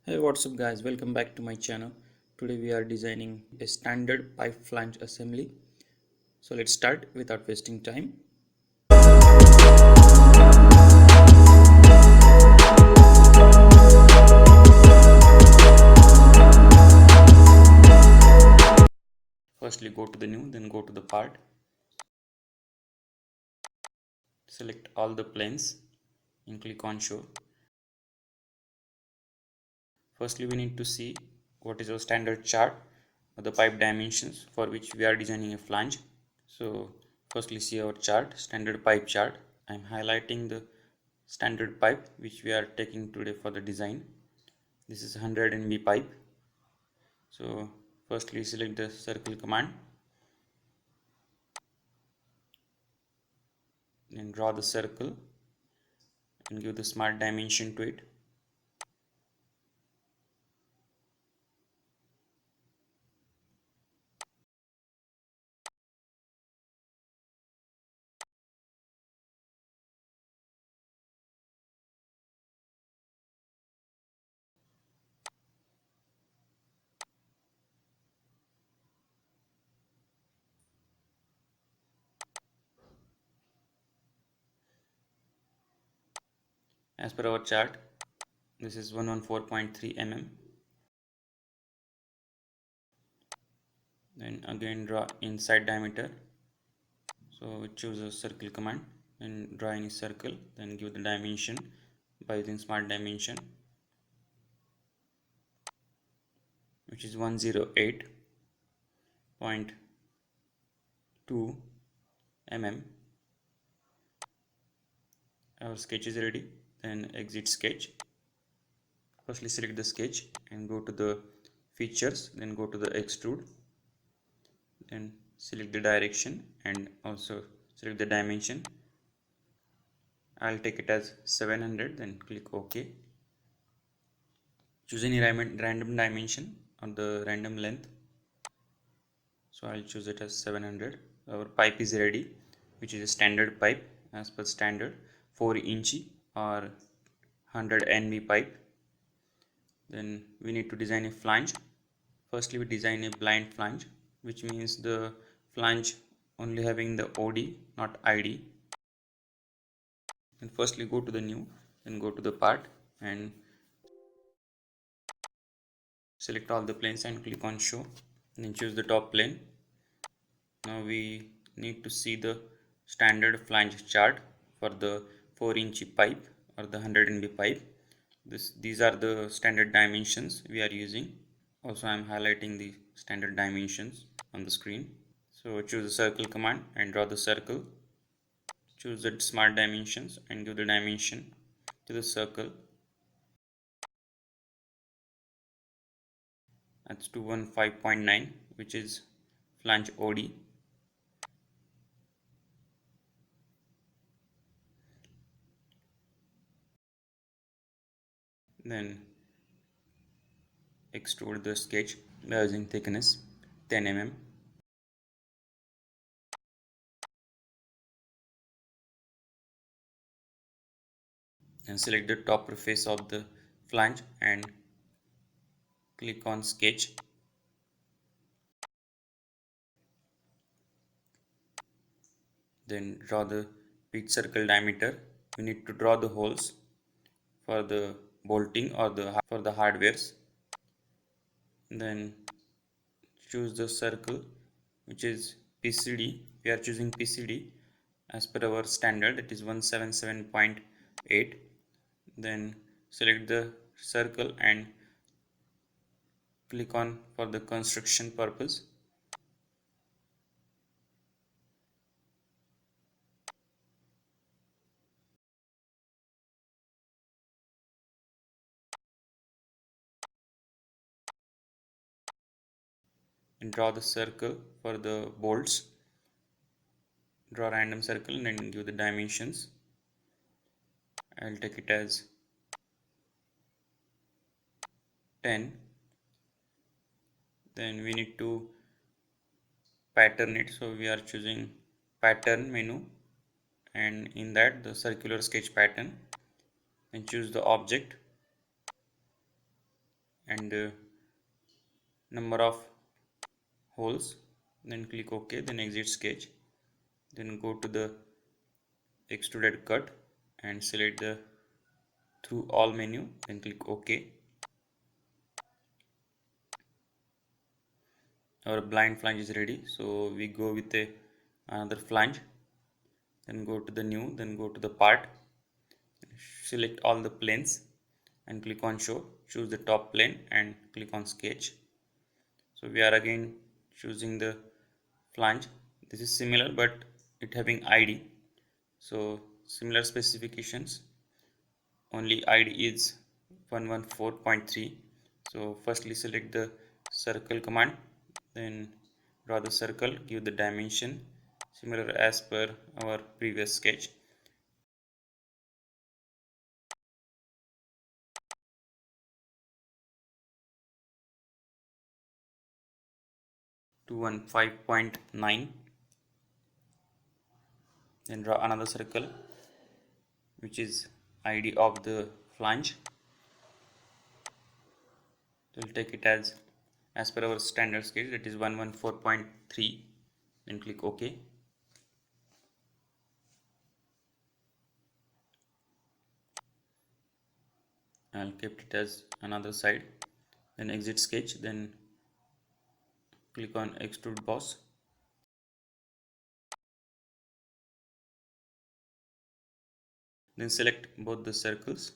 Hey, what's up guys, welcome back to my channel. Today we are designing a standard pipe flange assembly. So let's start without wasting time. Firstly go to the new, then go to the part. Select all the planes and click on show. Firstly we need to see what is our standard chart of the pipe dimensions for which we are designing a flange. So firstly see our chart, standard pipe chart. I am highlighting the standard pipe which we are taking today for the design. This is 100 NB pipe. So firstly select the circle command, then draw the circle and give the smart dimension to it. As per our chart, this is 114.3 mm. Then again draw inside diameter. So choose a circle command and draw any circle, then give the dimension by using smart dimension, which is 108.2 mm. Our sketch is ready. Then exit sketch. Firstly select the sketch and go to the features, then go to the extrude, then select the direction and also select the dimension. I'll take it as 700, then click OK. Choose any random dimension or the random length. So I'll choose it as 700. Our pipe is ready, which is a standard pipe as per standard 4 inch or 100 NB pipe. Then we need to design a flange. Firstly we design a blind flange, which means the flange only having the OD, not ID. And firstly go to the new, then go to the part and select all the planes and click on show, then choose the top plane. Now we need to see the standard flange chart for the 4 inch pipe or the 100 NB pipe. These are the standard dimensions we are using. Also I am highlighting the standard dimensions on the screen. So choose the circle command and draw the circle. Choose the smart dimensions and give the dimension to the circle. That's 215.9, which is flange OD. Then extrude the sketch by using thickness 10 mm. And select the top face of the flange and click on sketch. Then draw the pitch circle diameter. You need to draw the holes for the bolting or for the hardwares. Then choose the circle, which is PCD. We are choosing PCD as per our standard, that is 177.8. Then select the circle and click on for the construction purpose. And draw the circle for the bolts. Draw a random circle and then give the dimensions. I'll take it as 10. Then we need to pattern it, so we are choosing pattern menu and in that the circular sketch pattern, and choose the object, and number of holes, then click OK, then exit sketch, then go to the extruded cut and select the through all menu, then click OK. Our blind flange is ready, so we go with another flange, then go to the new, then go to the part, select all the planes and click on show, choose the top plane and click on sketch. So we are again choosing the flange. This is similar but it having ID, so similar specifications, only ID is 114.3. so firstly select the circle command, then draw the circle, give the dimension similar as per our previous sketch. To 15.9, then draw another circle which is ID of the flange. We'll take it as per our standard sketch, that is 114.3, then click OK. I'll keep it as another side, then exit sketch, then click on extrude boss, then select both the circles,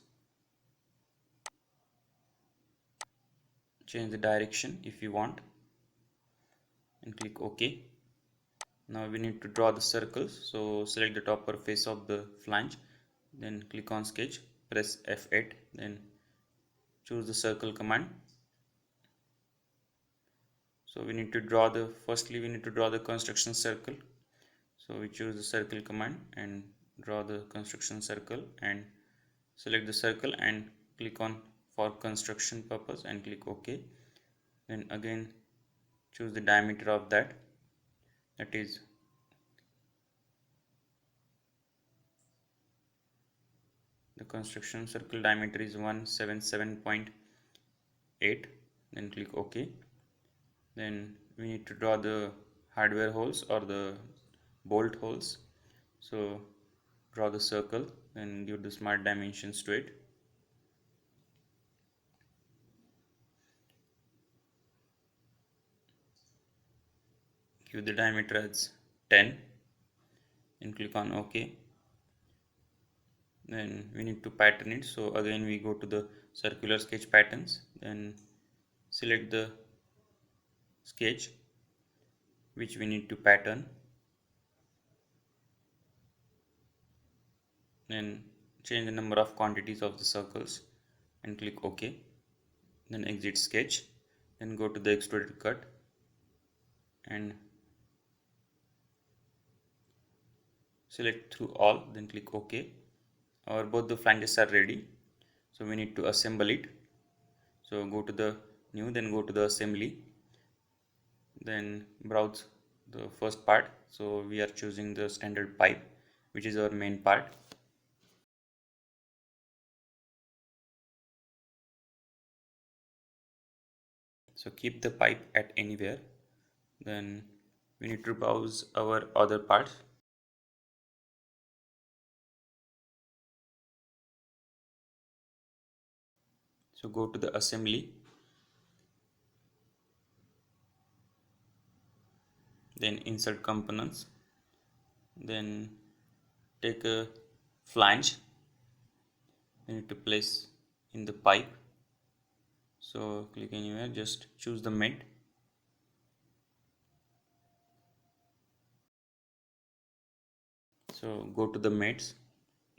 change the direction if you want and click OK. Now we need to draw the circles, so select the upper face of the flange, then click on sketch, press F8, then choose the circle command. So we need to draw the, firstly we need to draw the construction circle, so we choose the circle command and draw the construction circle and select the circle and click on for construction purpose and click OK. Then again choose the diameter of that is the construction circle diameter is 177.8, then click OK. Then we need to draw the hardware holes or the bolt holes, so draw the circle and give the smart dimensions to it. Give the diameter as 10 and click on OK. Then we need to pattern it, so again we go to the circular sketch patterns, then select the sketch which we need to pattern, then change the number of quantities of the circles and click OK. Then exit sketch, then go to the extruded cut and select through all, then click OK. Our both the flanges are ready, so we need to assemble it. So go to the new, then go to the assembly, then browse the first part, so we are choosing the standard pipe which is our main part. So keep the pipe at anywhere. Then we need to browse our other parts. So go to the assembly, then insert components, then take a flange, you need to place in the pipe. So click anywhere, just choose the mid, so go to the mates,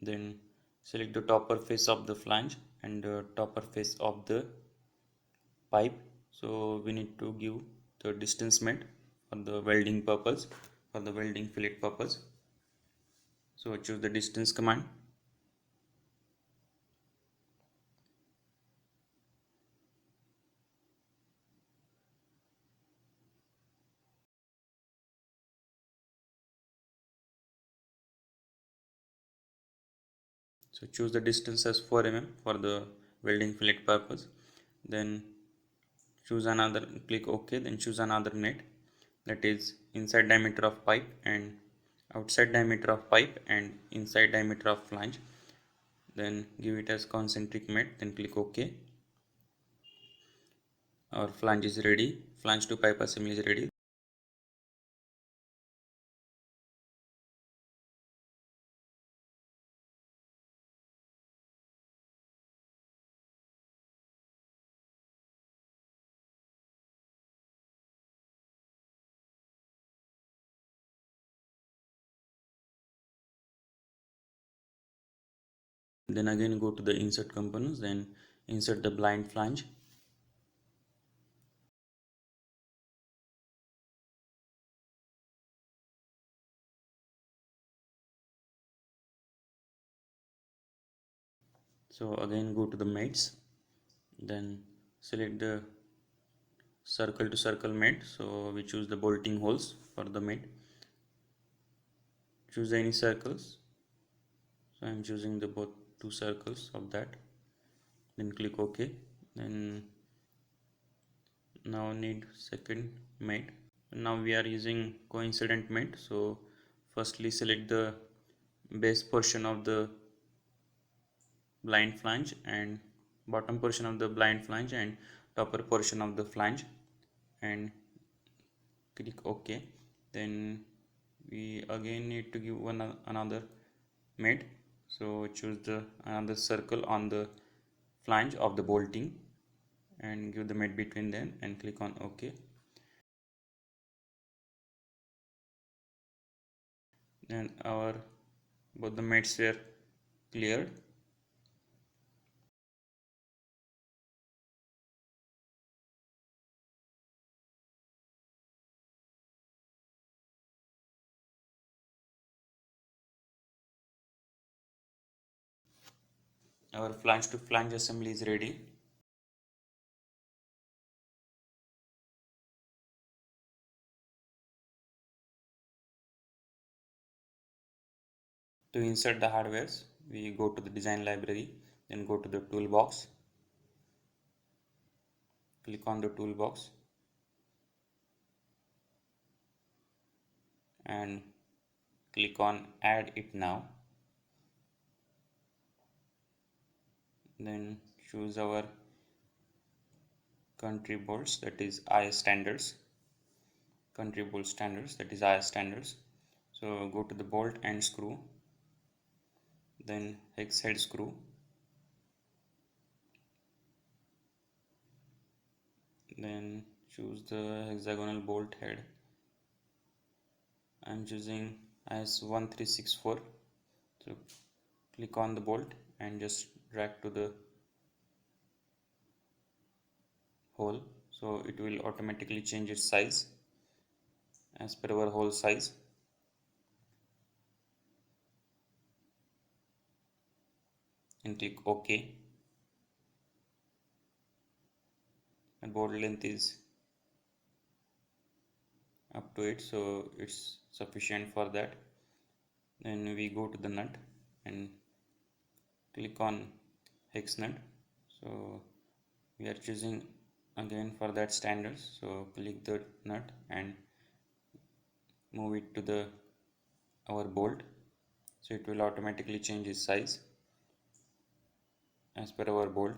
then select the topper face of the flange and the topper face of the pipe. So we need to give the distance mate for the welding purpose, for the welding fillet purpose. So choose the distance command, so choose the distance as 4 mm for the welding fillet purpose, then choose another, click OK, then choose another mate, that is inside diameter of pipe and outside diameter of pipe and inside diameter of flange. Then give it as concentric mate, then click OK. Our flange is ready, flange to pipe assembly is ready. Then again go to the insert components, then insert the blind flange. So again go to the mates, then select the circle to circle mate, so we choose the bolting holes for the mate. Choose any circles, so I am choosing the both two circles of that, then click OK. Then now need second mate. Now we are using coincident mate, so firstly select the base portion of the blind flange and bottom portion of the blind flange and topper portion of the flange and click OK. Then we again need to give another mate, so choose the another circle on the flange of the bolting and give the mate between them and click on OK. Then our both the mates were cleared. Our flange to flange assembly is ready. To insert the hardwares, we go to the design library, then go to the toolbox, click on the toolbox and click on add it now. Then choose our country bolts, that is IS standards, country bolt standards, that is IS standards. So go to the bolt and screw, then hex head screw, then choose the hexagonal bolt head. I am choosing IS1364. So click on the bolt and just drag to the hole, so it will automatically change its size as per our hole size. And click OK. And bolt length is up to it, so it's sufficient for that. Then we go to the nut and click on hex nut. So we are choosing again for that standards, so click the nut and move it to the our bolt, so it will automatically change its size as per our bolt.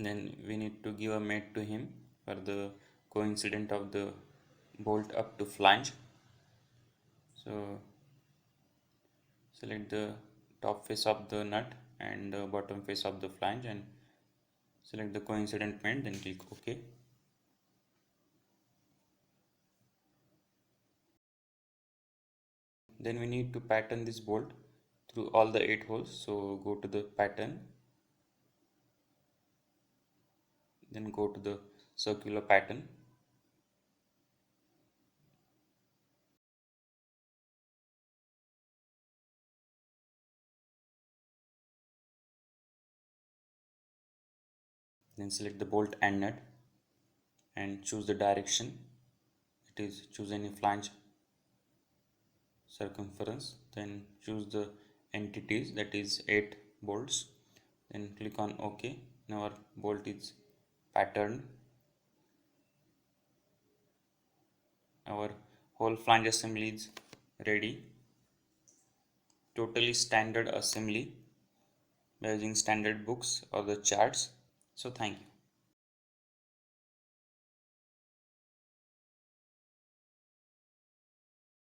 Then we need to give a mate to him for the coincident of the bolt up to flange. So select the top face of the nut and the bottom face of the flange and select the coincident mate, then click OK. Then we need to pattern this bolt through all the 8 holes, so go to the pattern, then go to the circular pattern, then select the bolt and nut and choose the direction. It is choose any flange circumference, then choose the entities, that is 8 bolts, then click on OK. Now our bolt is patterned. Our whole flange assembly is ready. Totally standard assembly by using standard books or the charts. So thank you.